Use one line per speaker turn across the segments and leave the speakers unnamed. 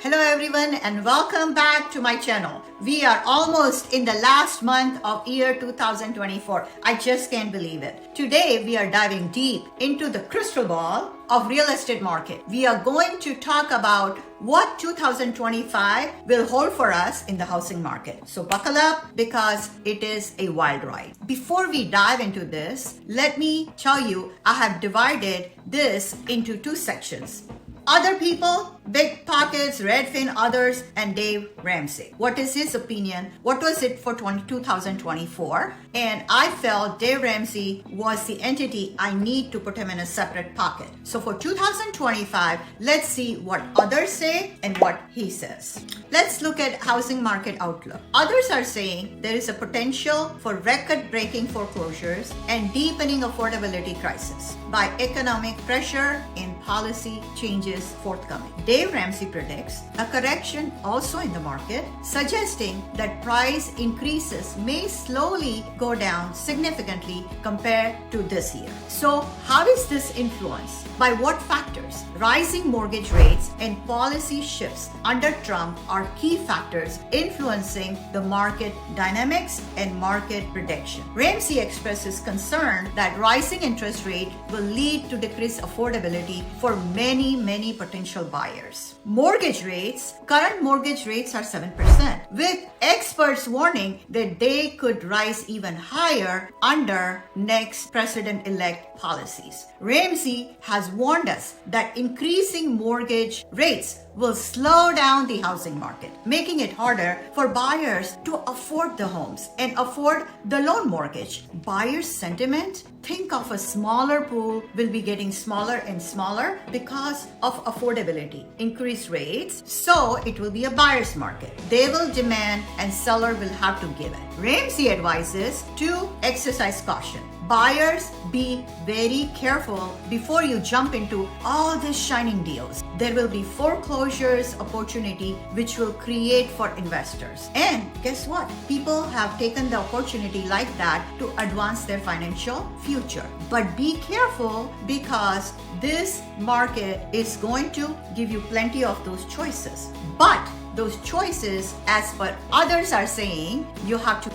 Hello everyone and welcome back to my channel. We are almost in the last month of year 2024. I just can't believe it. Today we are diving deep into the crystal ball of real estate market. We are going to talk about what 2025 will hold for us in the housing market. So buckle up because it is a wild ride. Before we dive into this, let me tell you I have divided this into two sections. Other people, Big Pockets, Redfin, others, and Dave Ramsey. What is his opinion? What was it for 2024? And I felt Dave Ramsey was the entity I need to put him in a separate pocket. So for 2025, let's see what others say and what he says. Let's look at housing market outlook. Others are saying there is a potential for record-breaking foreclosures and deepening affordability crisis by economic pressure and policy changes forthcoming. Dave Ramsey predicts a correction also in the market, suggesting that price increases may slowly go down significantly compared to this year. So, how is this influenced? By what factors? Rising mortgage rates and policy shifts under Trump are key factors influencing the market dynamics and market prediction. Ramsey expresses concern that rising interest rate will lead to decreased affordability for many potential buyers. Mortgage rates, current mortgage rates are 7%, with experts warning that they could rise even higher under next president-elect policies. Ramsey has warned us that increasing mortgage rates will slow down the housing market, making it harder for buyers to afford the homes and afford the loan mortgage. Buyers' sentiment, think of a smaller pool will be getting smaller and smaller because of affordability. Increased rates, so it will be a buyer's market. They will demand and seller will have to give it. Ramsey advises to exercise caution. Buyers, be very careful before you jump into all these shining deals. There will be foreclosures opportunity which will create for investors. And guess what? People have taken the opportunity like that to advance their financial future. But be careful because this market is going to give you plenty of those choices. But those choices, as per others are saying, you have to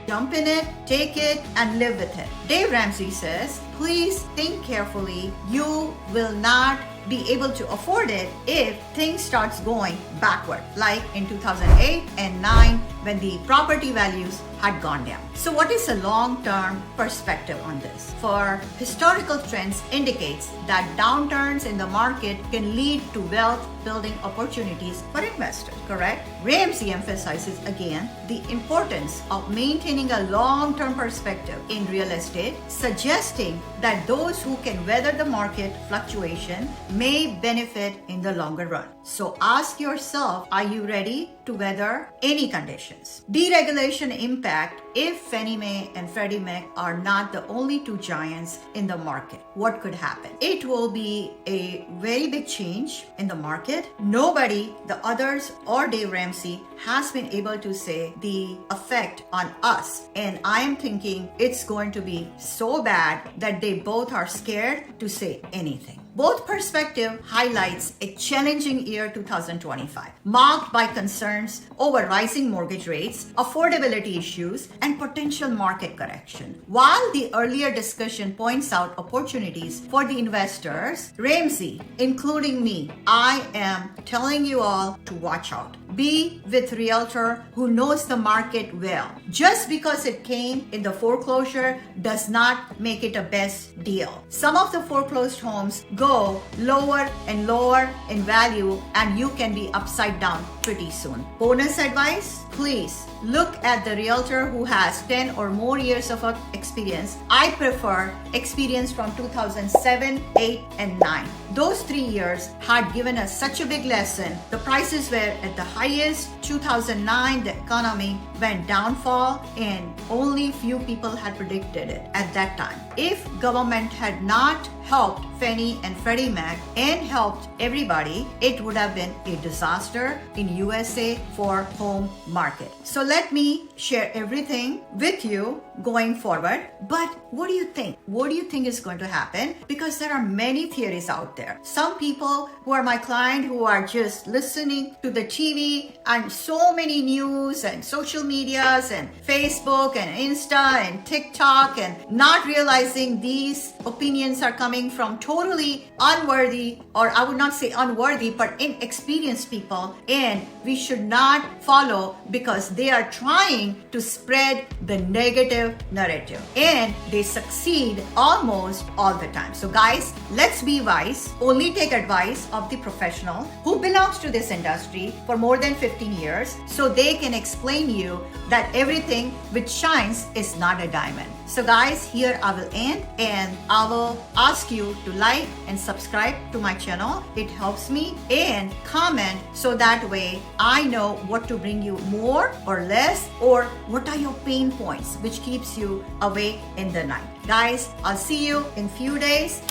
jump in it, take it, and live with it. Dave Ramsey says, please think carefully. You will not be able to afford it if things starts going backward, like in 2008 and 9 when the property values had gone down. So what is the long-term perspective on this? For historical trends indicates that downturns in the market can lead to wealth building opportunities for investors, correct? Ramsey emphasizes again the importance of maintaining a long-term perspective in real estate, suggesting that those who can weather the market fluctuation may benefit in the longer run. So ask yourself, are you ready to weather any conditions? Deregulation impact if Fannie Mae and Freddie Mac are not the only two giants in the market. What could happen? It will be a very big change in the market. Nobody, the others or Dave Ramsey, has been able to say the effect on us. And I am thinking it's going to be so bad that they both are scared to say anything. Both perspective highlights a challenging year 2025, marked by concerns over rising mortgage rates, affordability issues, and potential market correction. While the earlier discussion points out opportunities for the investors, Ramsey, including me, I am telling you all to watch out. Be with realtor who knows the market well. Just because it came in the foreclosure does not make it a best deal. Some of the foreclosed homes go lower and lower in value and you can be upside down pretty soon. Bonus advice, please look at the realtor who has 10 or more years of experience. I prefer experience from 2007, 8, and 9. Those 3 years had given us such a big lesson. The prices were at the highest. 2009, the economy went downfall and only few people had predicted it at that time. If government had not helped Fannie and Freddie Mac and helped everybody, it would have been a disaster in USA for home market. So let me share everything with you going forward. But what do you think? What do you think is going to happen? Because there are many theories out there. Some people who are my client who are just listening to the TV and so many news and social medias and Facebook and Insta and TikTok and not realizing these opinions are coming from totally unworthy, or I would not say unworthy, but inexperienced people, and we should not follow because they are trying to spread the negative narrative and they succeed almost all the time. So guys, let's be wise. Only take advice of the professional who belongs to this industry for more than 15 years so they can explain you that everything which shines is not a diamond. So guys, here I will end and I will ask you to like and subscribe to my channel. It helps me, and comment so that way I know what to bring you more or less, or what are your pain points which keeps you awake in the night. Guys, I'll see you in few days.